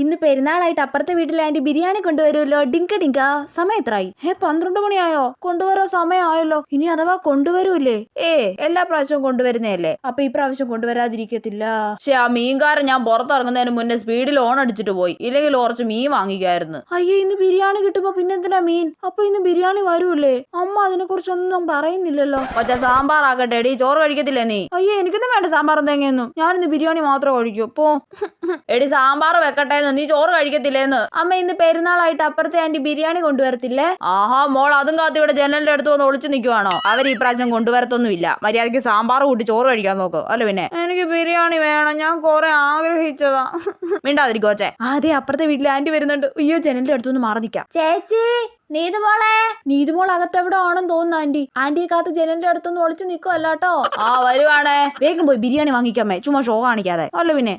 ഇന്ന് പെരുന്നാളായിട്ട് അപ്പുറത്തെ വീട്ടിൽ ആന്റി ബിരിയാണി കൊണ്ടുവരുമല്ലോ. ഡിങ്ക ഡിങ്ക. സമയം എത്രയായി? 12 മണിയായോ? കൊണ്ടുവരാൻ സമയമായല്ലോ. ഇനി അഥവാ കൊണ്ടുവരൂല്ലേ? എല്ലാ പ്രാവശ്യവും കൊണ്ടുവരുന്നതല്ലേ, അപ്പൊ ഈ പ്രാവശ്യം കൊണ്ടുവരാതിരിക്കത്തില്ല. പക്ഷെ ആ മീൻകാരൻ ഞാൻ പുറത്തിറങ്ങുന്നതിന് മുന്നേ സ്പീഡിൽ ഓൺ അടിച്ചിട്ട് പോയി, ഇല്ലെങ്കിൽ കുറച്ച് മീൻ വാങ്ങിക്കായിരുന്നു. അയ്യേ, ഇന്ന് ബിരിയാണി കിട്ടുമ്പോ പിന്നെന്തിനാ മീൻ? അപ്പൊ ഇന്ന് ബിരിയാണി വരൂല്ലേ? അമ്മ അതിനെ കുറിച്ചൊന്നും പറയുന്നില്ലല്ലോ. പക്ഷെ സാമ്പാർ ആകട്ടെ എടി, ചോറ് കഴിക്കത്തില്ലേ നീ? അയ്യേ, എനിക്കൊന്നും വേണ്ട സാമ്പാറും തേങ്ങയൊന്നും. ഞാനിന്ന് ബിരിയാണി മാത്രം കഴിക്കൂ. പോ. എടി, സാമ്പാർ വെക്കട്ടെ, നീ ചോറ് കഴിക്കത്തില്ലേന്ന്. അമ്മ ഇന്ന് പെരുന്നാളായിട്ട് അപ്പുറത്തെ ആന്റി ബിരിയാണി കൊണ്ടുവരത്തില്ലേ? ആഹാ മോൾ, അതും കാത്ത് ഇവിടെ ജനലിന്റെ അടുത്ത് വന്ന് ഒളിച്ചു നിൽക്കുവാണോ? അവർ ഈ പ്രാവശ്യം കൊണ്ടുവരത്തൊന്നുമില്ല. മര്യാദയ്ക്ക് സാമ്പാർ കൂട്ടി ചോറ് കഴിക്കാൻ നോക്ക്. അല്ല പിന്നെ എനിക്ക് ബിരിയാണി വേണം, ഞാൻ കുറെ ആഗ്രഹിച്ചതാ. മിണ്ടാതിരിക്കോച്ചേ. ആദ്യം അപ്പുറത്തെ വീട്ടിൽ ആന്റി വരുന്നുണ്ട്. അയ്യോ, ജനലിന്റെ അടുത്തൊന്ന് മാറി നിൽക്കാം. ചേച്ചി, നീതുമോൾ അകത്തെവിടെ ആണെന്ന് തോന്നുന്നു. ആന്റിയെ കാത്ത് ജനലിന്റെ അടുത്തൊന്ന് ഒളിച്ചു നിൽക്കുവല്ലോ. ആ വരുവാണേ, വേഗം പോയി ബിരിയാണി വാങ്ങിക്കാമേ, ചുമ്മാ ഷോ കാണിക്കാതെ. അല്ല പിന്നെ